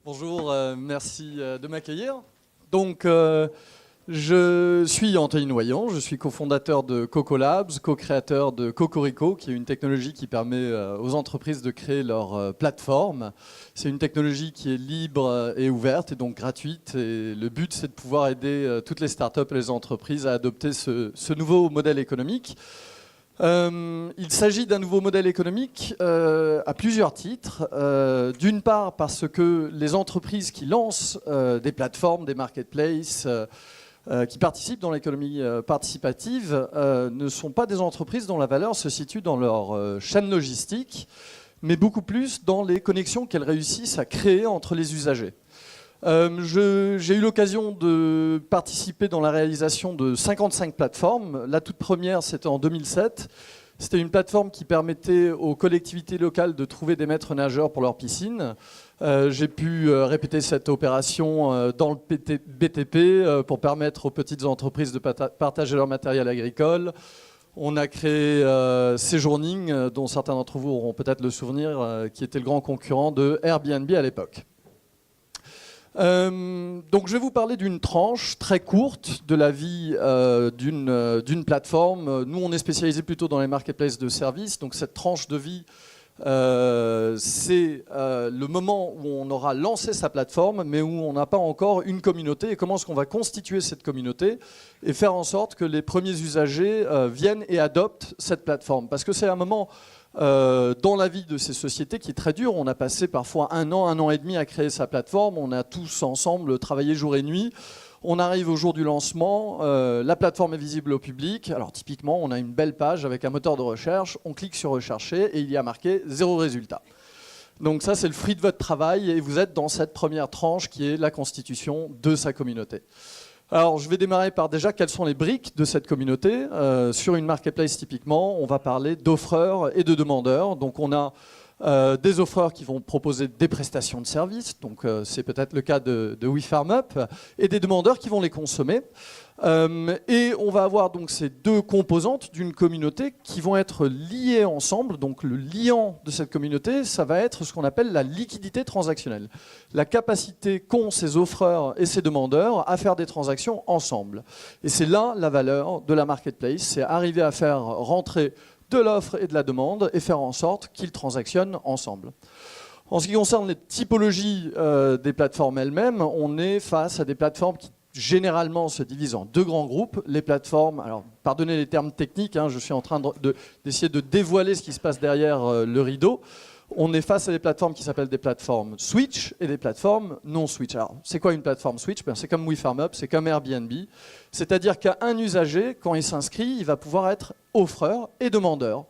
Bonjour, merci de m'accueillir. Donc, je suis Anthony Noyon, je suis cofondateur de Coco Labs, co-créateur de Cocorico, qui est une technologie qui permet aux entreprises de créer leur plateforme. C'est une technologie qui est libre et ouverte et donc gratuite. Et le but, c'est de pouvoir aider toutes les startups et les entreprises à adopter ce nouveau modèle économique. Il s'agit d'un nouveau modèle économique à plusieurs titres. D'une part parce que les entreprises qui lancent des plateformes, des marketplaces, qui participent dans l'économie participative ne sont pas des entreprises dont la valeur se situe dans leur chaîne logistique, mais beaucoup plus dans les connexions qu'elles réussissent à créer entre les usagers. J'ai eu l'occasion de participer dans la réalisation de 55 plateformes. La toute première, c'était en 2007. C'était une plateforme qui permettait aux collectivités locales de trouver des maîtres nageurs pour leur piscine. J'ai pu répéter cette opération dans le BTP pour permettre aux petites entreprises de partager leur matériel agricole. On a créé Séjourning, dont certains d'entre vous auront peut-être le souvenir, qui était le grand concurrent de Airbnb à l'époque. Donc je vais vous parler d'une tranche très courte de la vie d'une plateforme. Nous, on est spécialisé plutôt dans les marketplaces de services. Donc cette tranche de vie, c'est le moment où on aura lancé sa plateforme, mais où on n'a pas encore une communauté. Et comment est-ce qu'on va constituer cette communauté et faire en sorte que les premiers usagers viennent et adoptent cette plateforme. Parce que c'est un moment dans la vie de ces sociétés qui est très dur. On a passé parfois un an et demi à créer sa plateforme. On a tous ensemble travaillé jour et nuit. On arrive au jour du lancement. La plateforme est visible au public. Alors typiquement, on a une belle page avec un moteur de recherche. On clique sur rechercher et il y a marqué 0 résultat. Donc ça, c'est le fruit de votre travail et vous êtes dans cette première tranche qui est la constitution de sa communauté. Alors, je vais démarrer par déjà quelles sont les briques de cette communauté. Sur une marketplace, typiquement, on va parler d'offreurs et de demandeurs. Donc, on a des offreurs qui vont proposer des prestations de services. Donc, c'est peut-être le cas de WeFarmUp. Et des demandeurs qui vont les consommer. Et on va avoir donc ces deux composantes d'une communauté qui vont être liées ensemble. Donc le liant de cette communauté, ça va être ce qu'on appelle la liquidité transactionnelle. La capacité qu'ont ces offreurs et ces demandeurs à faire des transactions ensemble. Et c'est là la valeur de la marketplace, c'est arriver à faire rentrer de l'offre et de la demande et faire en sorte qu'ils transactionnent ensemble. En ce qui concerne les typologies des plateformes elles-mêmes, on est face à des plateformes qui généralement se divisent en deux grands groupes. Les plateformes, alors pardonnez les termes techniques, je suis en train d'essayer de dévoiler ce qui se passe derrière le rideau. On est face à des plateformes qui s'appellent des plateformes Switch et des plateformes non Switch. Alors, c'est quoi une plateforme Switch? C'est comme WeFarmUp, c'est comme Airbnb. C'est-à-dire qu'un usager, quand il s'inscrit, il va pouvoir être offreur et demandeur.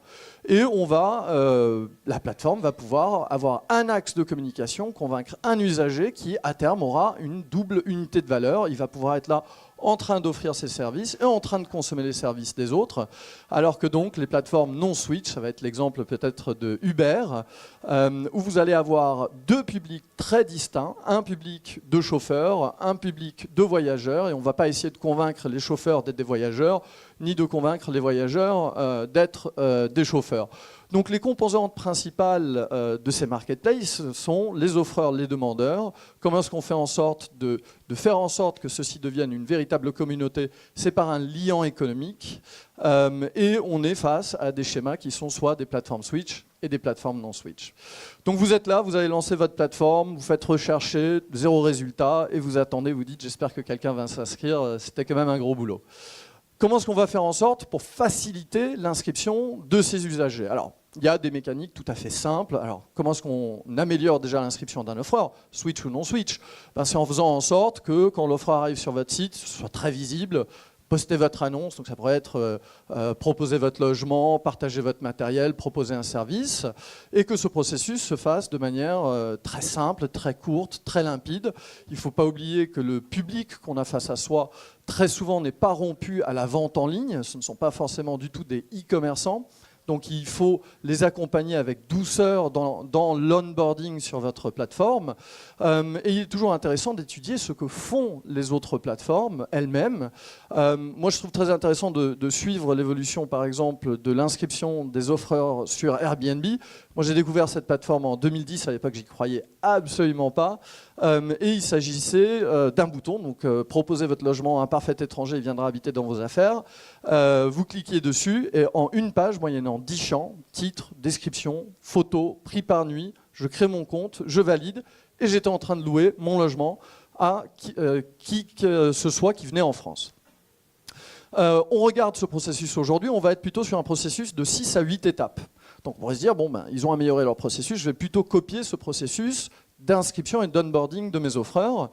Et la plateforme va pouvoir avoir un axe de communication, convaincre un usager qui, à terme, aura une double unité de valeur. Il va pouvoir être là en train d'offrir ses services et en train de consommer les services des autres. Alors que donc les plateformes non Switch, ça va être l'exemple peut-être de Uber, où vous allez avoir deux publics très distincts, un public de chauffeurs, un public de voyageurs, et on ne va pas essayer de convaincre les chauffeurs d'être des voyageurs, ni de convaincre les voyageurs d'être des chauffeurs. Donc les composantes principales de ces marketplaces sont les offreurs, les demandeurs. Comment est-ce qu'on fait en sorte de faire en sorte que ceci devienne une véritable communauté? C'est par un liant économique. Et on est face à des schémas qui sont soit des plateformes Switch et des plateformes non Switch. Donc vous êtes là, vous allez lancer votre plateforme, vous faites rechercher, 0 résultat, et vous attendez, vous dites j'espère que quelqu'un va s'inscrire, c'était quand même un gros boulot. Comment est-ce qu'on va faire en sorte pour faciliter l'inscription de ces usagers? Alors, il y a des mécaniques tout à fait simples. Alors, comment est-ce qu'on améliore déjà l'inscription d'un offreur, Switch ou non Switch? C'est en faisant en sorte que quand l'offreur arrive sur votre site, ce soit très visible. Postez votre annonce, donc ça pourrait être proposer votre logement, partager votre matériel, proposer un service, et que ce processus se fasse de manière très simple, très courte, très limpide. Il ne faut pas oublier que le public qu'on a face à soi, très souvent n'est pas rompu à la vente en ligne, ce ne sont pas forcément du tout des e-commerçants. Donc il faut les accompagner avec douceur dans l'onboarding sur votre plateforme. Et il est toujours intéressant d'étudier ce que font les autres plateformes elles-mêmes. Moi, je trouve très intéressant de suivre l'évolution, par exemple, de l'inscription des offreurs sur Airbnb. Moi, j'ai découvert cette plateforme en 2010. À l'époque, j'y croyais absolument pas. Et il s'agissait d'un bouton. Donc, proposez votre logement à un parfait étranger, il viendra habiter dans vos affaires. Vous cliquez dessus et en une page, moyennant 10 champs, titre, description, photo, prix par nuit, je crée mon compte, je valide et j'étais en train de louer mon logement à qui que ce soit qui venait en France. On regarde ce processus aujourd'hui, on va être plutôt sur un processus de 6 à 8 étapes. Donc on pourrait se dire, bon, ils ont amélioré leur processus, je vais plutôt copier ce processus d'inscription et d'onboarding de mes offreurs.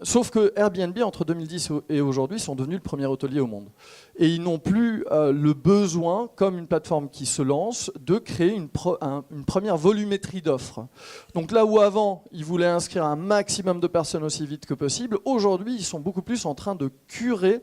Sauf que Airbnb, entre 2010 et aujourd'hui, sont devenus le premier hôtelier au monde. Et ils n'ont plus le besoin, comme une plateforme qui se lance, de créer une première volumétrie d'offres. Donc là où avant, ils voulaient inscrire un maximum de personnes aussi vite que possible, aujourd'hui, ils sont beaucoup plus en train de curer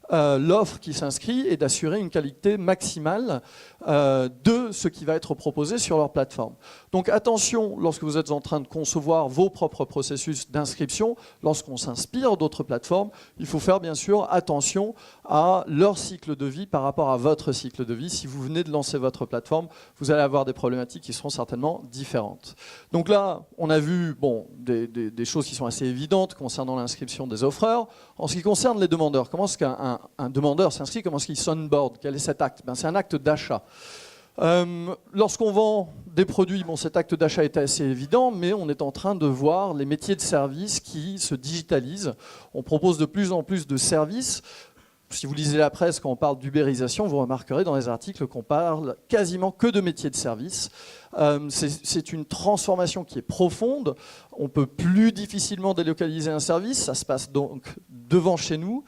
l'offre qui s'inscrit et d'assurer une qualité maximale de ce qui va être proposé sur leur plateforme. Donc attention, lorsque vous êtes en train de concevoir vos propres processus d'inscription, lorsqu'on s'inspire d'autres plateformes, il faut faire bien sûr attention à leur cycle de vie par rapport à votre cycle de vie. Si vous venez de lancer votre plateforme, vous allez avoir des problématiques qui seront certainement différentes. Donc là, on a vu des choses qui sont assez évidentes concernant l'inscription des offreurs. En ce qui concerne les demandeurs, comment est-ce qu'un demandeur s'inscrit, comment est-ce qu'il s'onboard? Quel est cet acte? C'est un acte d'achat. Lorsqu'on vend des produits, cet acte d'achat est assez évident, mais on est en train de voir les métiers de service qui se digitalisent. On propose de plus en plus de services. Si vous lisez la presse, quand on parle d'ubérisation, vous remarquerez dans les articles qu'on parle quasiment que de métiers de service. C'est une transformation qui est profonde. On peut plus difficilement délocaliser un service. Ça se passe donc devant chez nous.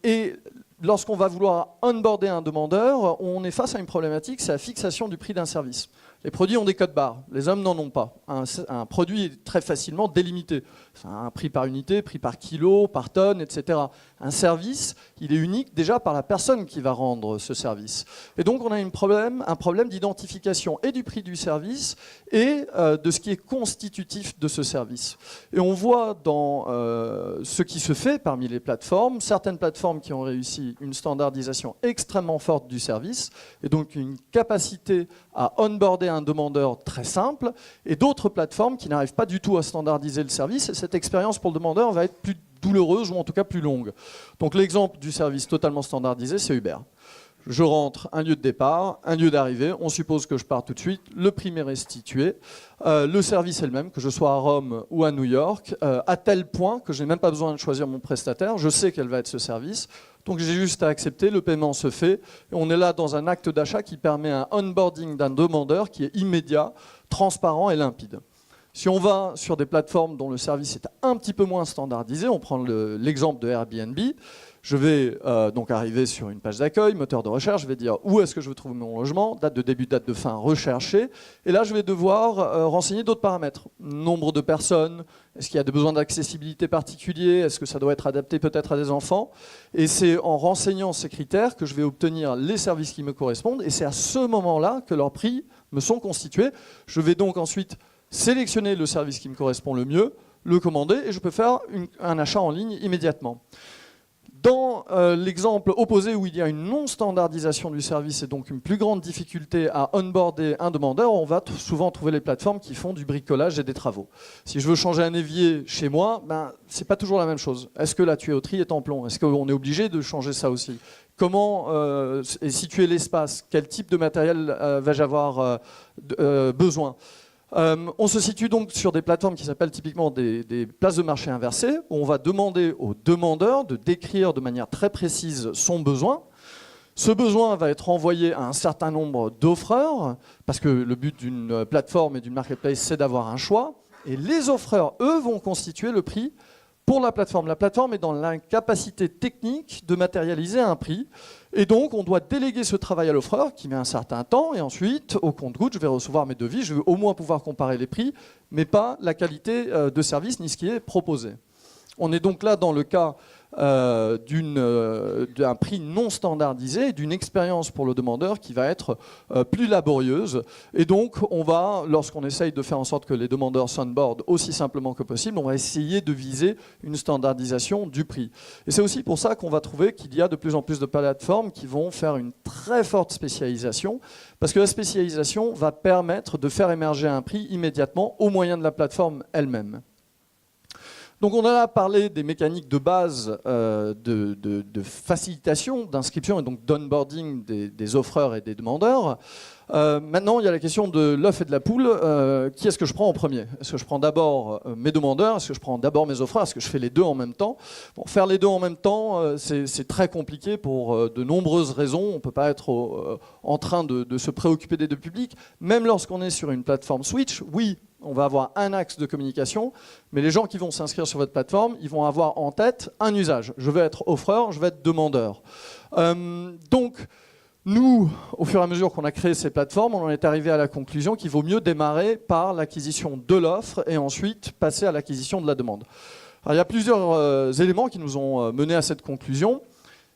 Et lorsqu'on va vouloir onboarder un demandeur, on est face à une problématique, c'est la fixation du prix d'un service. Les produits ont des codes barres, les hommes n'en ont pas. Un produit est très facilement délimité. C'est un prix par unité, prix par kilo, par tonne, etc. Un service, il est unique déjà par la personne qui va rendre ce service. Et donc on a un problème d'identification et du prix du service et de ce qui est constitutif de ce service. Et on voit dans ce qui se fait parmi les plateformes, certaines plateformes qui ont réussi une standardisation extrêmement forte du service et donc une capacité à onboarder un demandeur très simple, et d'autres plateformes qui n'arrivent pas du tout à standardiser le service, et cette expérience pour le demandeur va être plus douloureuse ou en tout cas plus longue. Donc l'exemple du service totalement standardisé, c'est Uber. Je rentre un lieu de départ, un lieu d'arrivée, on suppose que je pars tout de suite, le prix m'est restitué, le service est le même, que je sois à Rome ou à New York, à tel point que je n'ai même pas besoin de choisir mon prestataire, je sais quel va être ce service, donc j'ai juste à accepter, le paiement se fait, et on est là dans un acte d'achat qui permet un onboarding d'un demandeur qui est immédiat, transparent et limpide. Si on va sur des plateformes dont le service est un petit peu moins standardisé, on prend l'exemple de Airbnb, je vais donc arriver sur une page d'accueil, moteur de recherche, je vais dire où est-ce que je veux trouver mon logement, date de début, date de fin, rechercher. Et là, je vais devoir renseigner d'autres paramètres. Nombre de personnes, est-ce qu'il y a des besoins d'accessibilité particuliers, est-ce que ça doit être adapté peut-être à des enfants. Et c'est en renseignant ces critères que je vais obtenir les services qui me correspondent. Et c'est à ce moment-là que leurs prix me sont constitués. Je vais donc ensuite sélectionner le service qui me correspond le mieux, le commander, et je peux faire un achat en ligne immédiatement. Dans l'exemple opposé où il y a une non-standardisation du service et donc une plus grande difficulté à onboarder un demandeur, on va souvent trouver les plateformes qui font du bricolage et des travaux. Si je veux changer un évier chez moi, ce n'est pas toujours la même chose. Est-ce que la tuyauterie est en plomb? Est-ce qu'on est obligé de changer ça aussi? Comment est situé l'espace? Quel type de matériel vais-je avoir besoin? On se situe donc sur des plateformes qui s'appellent typiquement des places de marché inversées, où on va demander au demandeur de décrire de manière très précise son besoin. Ce besoin va être envoyé à un certain nombre d'offreurs, parce que le but d'une plateforme et d'une marketplace, c'est d'avoir un choix. Et les offreurs, eux, vont constituer le prix pour la plateforme. La plateforme est dans l'incapacité technique de matérialiser un prix. Et donc, on doit déléguer ce travail à l'offreur, qui met un certain temps. Et ensuite, au compte-gouttes, je vais recevoir mes devis. Je vais au moins pouvoir comparer les prix, mais pas la qualité de service ni ce qui est proposé. On est donc là dans le cas d'un prix non standardisé, d'une expérience pour le demandeur qui va être plus laborieuse. Et donc, lorsqu'on essaye de faire en sorte que les demandeurs s'onboardent aussi simplement que possible, on va essayer de viser une standardisation du prix. Et c'est aussi pour ça qu'on va trouver qu'il y a de plus en plus de plateformes qui vont faire une très forte spécialisation, parce que la spécialisation va permettre de faire émerger un prix immédiatement au moyen de la plateforme elle-même. Donc on a parlé des mécaniques de base de facilitation, d'inscription et donc d'onboarding des offreurs et des demandeurs. Maintenant, il y a la question de l'œuf et de la poule. Qui est-ce que je prends en premier? Est-ce que je prends d'abord mes demandeurs? Est-ce que je prends d'abord mes offreurs? Est-ce que je fais les deux en même temps? Bon, faire les deux en même temps, c'est très compliqué pour de nombreuses raisons. On ne peut pas être en train de se préoccuper des deux publics. Même lorsqu'on est sur une plateforme Switch, oui, on va avoir un axe de communication, mais les gens qui vont s'inscrire sur votre plateforme, ils vont avoir en tête un usage. Je vais être offreur, je vais être demandeur. Donc, nous, au fur et à mesure qu'on a créé ces plateformes, on en est arrivé à la conclusion qu'il vaut mieux démarrer par l'acquisition de l'offre et ensuite passer à l'acquisition de la demande. Alors, il y a plusieurs éléments qui nous ont menés à cette conclusion.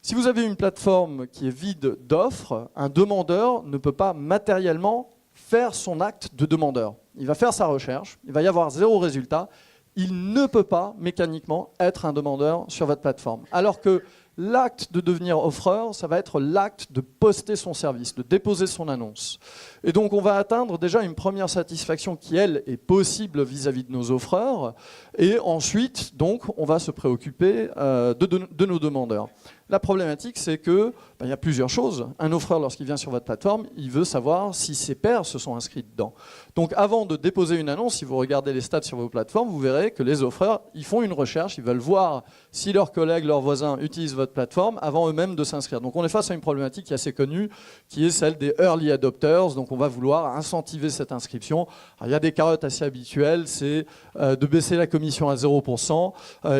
Si vous avez une plateforme qui est vide d'offres, un demandeur ne peut pas matériellement faire son acte de demandeur. Il va faire sa recherche, il va y avoir 0 résultat, il ne peut pas mécaniquement être un demandeur sur votre plateforme. Alors que l'acte de devenir offreur, ça va être l'acte de poster son service, de déposer son annonce. Et donc on va atteindre déjà une première satisfaction qui, elle, est possible vis-à-vis de nos offreurs. Et ensuite, donc, on va se préoccuper de nos demandeurs. La problématique, c'est que il y a plusieurs choses. Un offreur, lorsqu'il vient sur votre plateforme, il veut savoir si ses pairs se sont inscrits dedans. Donc avant de déposer une annonce, si vous regardez les stats sur vos plateformes, vous verrez que les offreurs, ils font une recherche, ils veulent voir si leurs collègues, leurs voisins utilisent votre plateforme avant eux-mêmes de s'inscrire. Donc on est face à une problématique qui est assez connue, qui est celle des early adopters. Donc on va vouloir incentiver cette inscription. Alors, il y a des carottes assez habituelles, c'est de baisser la commission à 0%.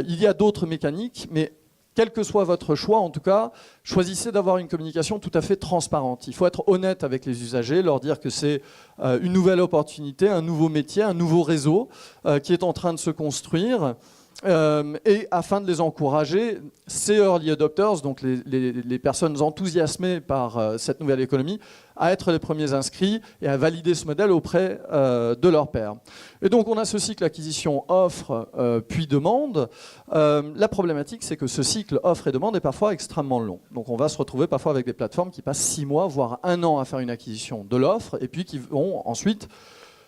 Il y a d'autres mécaniques, mais quel que soit votre choix, en tout cas, choisissez d'avoir une communication tout à fait transparente. Il faut être honnête avec les usagers, leur dire que c'est une nouvelle opportunité, un nouveau métier, un nouveau réseau qui est en train de se construire. Et afin de les encourager, ces early adopters, donc les personnes enthousiasmées par cette nouvelle économie, à être les premiers inscrits et à valider ce modèle auprès de leurs pairs. Et donc on a ce cycle acquisition, offre, puis demande. La problématique, c'est que ce cycle offre et demande est parfois extrêmement long. Donc on va se retrouver parfois avec des plateformes qui passent 6 mois, voire 1 an à faire une acquisition de l'offre, et puis qui vont ensuite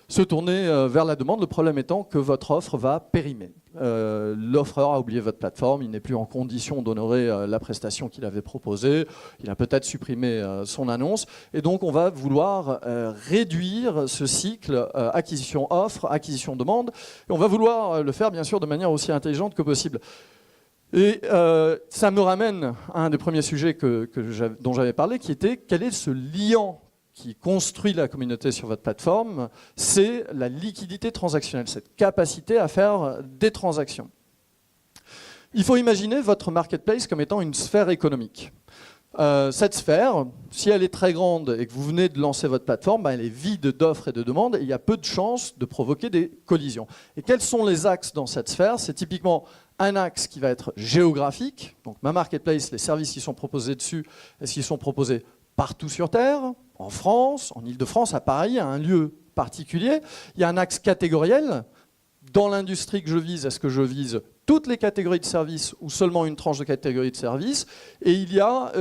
se tourner vers la demande, le problème étant que votre offre va périmer. L'offreur a oublié votre plateforme, il n'est plus en condition d'honorer la prestation qu'il avait proposée, il a peut-être supprimé son annonce, et donc on va vouloir réduire ce cycle acquisition-offre, acquisition-demande, et on va vouloir le faire bien sûr de manière aussi intelligente que possible. Et ça me ramène à un des premiers sujets dont j'avais parlé, qui était quel est ce liant qui construit la communauté sur votre plateforme, c'est la liquidité transactionnelle, cette capacité à faire des transactions. Il faut imaginer votre marketplace comme étant une sphère économique. Cette sphère, si elle est très grande et que vous venez de lancer votre plateforme, elle est vide d'offres et de demandes et il y a peu de chances de provoquer des collisions. Et quels sont les axes dans cette sphère? C'est typiquement un axe qui va être géographique. Donc ma marketplace, les services qui sont proposés dessus, est-ce qu'ils sont proposés partout sur Terre, en France, en Île-de-France, à Paris, à un lieu particulier? Il y a un axe catégoriel. Dans l'industrie que je vise, est-ce que je vise toutes les catégories de services ou seulement une tranche de catégories de services? Et il y a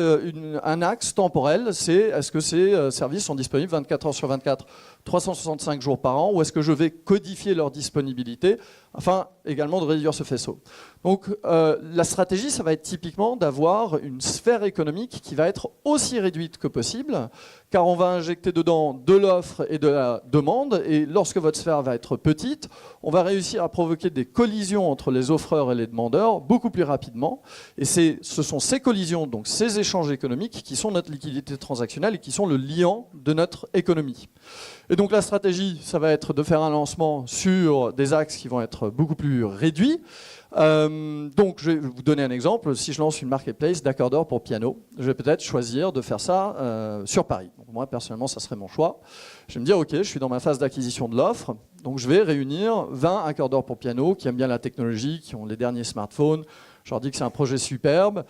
un axe temporel, c'est est-ce que ces services sont disponibles 24 heures sur 24, 365 jours par an, ou est-ce que je vais codifier leur disponibilité afin également de réduire ce faisceau? Donc la stratégie, ça va être typiquement d'avoir une sphère économique qui va être aussi réduite que possible, car on va injecter dedans de l'offre et de la demande, et lorsque votre sphère va être petite, on va réussir à provoquer des collisions entre les offreurs et les demandeurs beaucoup plus rapidement, et ce sont ces collisions, donc ces échanges économiques, qui sont notre liquidité transactionnelle et qui sont le liant de notre économie. Et donc la stratégie, ça va être de faire un lancement sur des axes qui vont être beaucoup plus réduits. Donc je vais vous donner un exemple. Si je lance une marketplace d'accordeurs pour piano, je vais peut-être choisir de faire ça sur Paris. Donc moi personnellement, ça serait mon choix. Je vais me dire, ok, je suis dans ma phase d'acquisition de l'offre, donc je vais réunir 20 accordeurs pour piano qui aiment bien la technologie, qui ont les derniers smartphones, Je leur dis que c'est un projet superbe.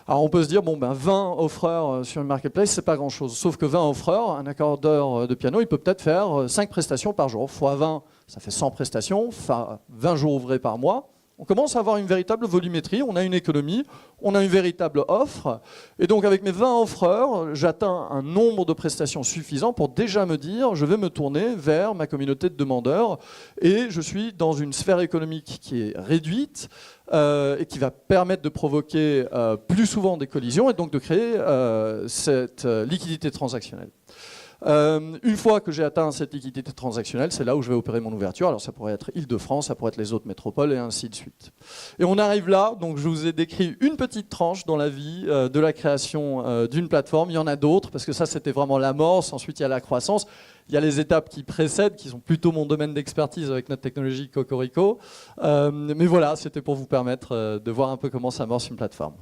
Alors on peut se dire, bon, ben 20 offreurs sur une marketplace, c'est pas grand-chose. Sauf que 20 offreurs, un accordeur de piano, il peut peut-être faire 5 prestations par jour. Fois 20, ça fait 100 prestations, enfin 20 jours ouvrés par mois. On commence à avoir une véritable volumétrie, on a une économie, on a une véritable offre. Et donc avec mes 20 offreurs, j'atteins un nombre de prestations suffisant pour déjà me dire je vais me tourner vers ma communauté de demandeurs. Et je suis dans une sphère économique qui est réduite et qui va permettre de provoquer plus souvent des collisions et donc de créer cette liquidité transactionnelle. Une fois que j'ai atteint cette liquidité transactionnelle, c'est là où je vais opérer mon ouverture. Alors ça pourrait être Île-de-France, ça pourrait être les autres métropoles et ainsi de suite. Et on arrive là, donc je vous ai décrit une petite tranche dans la vie de la création d'une plateforme. Il y en a d'autres, parce que ça c'était vraiment l'amorce. Ensuite il y a la croissance. Il y a les étapes qui précèdent, qui sont plutôt mon domaine d'expertise avec notre technologie Cocorico. Mais voilà, c'était pour vous permettre de voir un peu comment s'amorce une plateforme.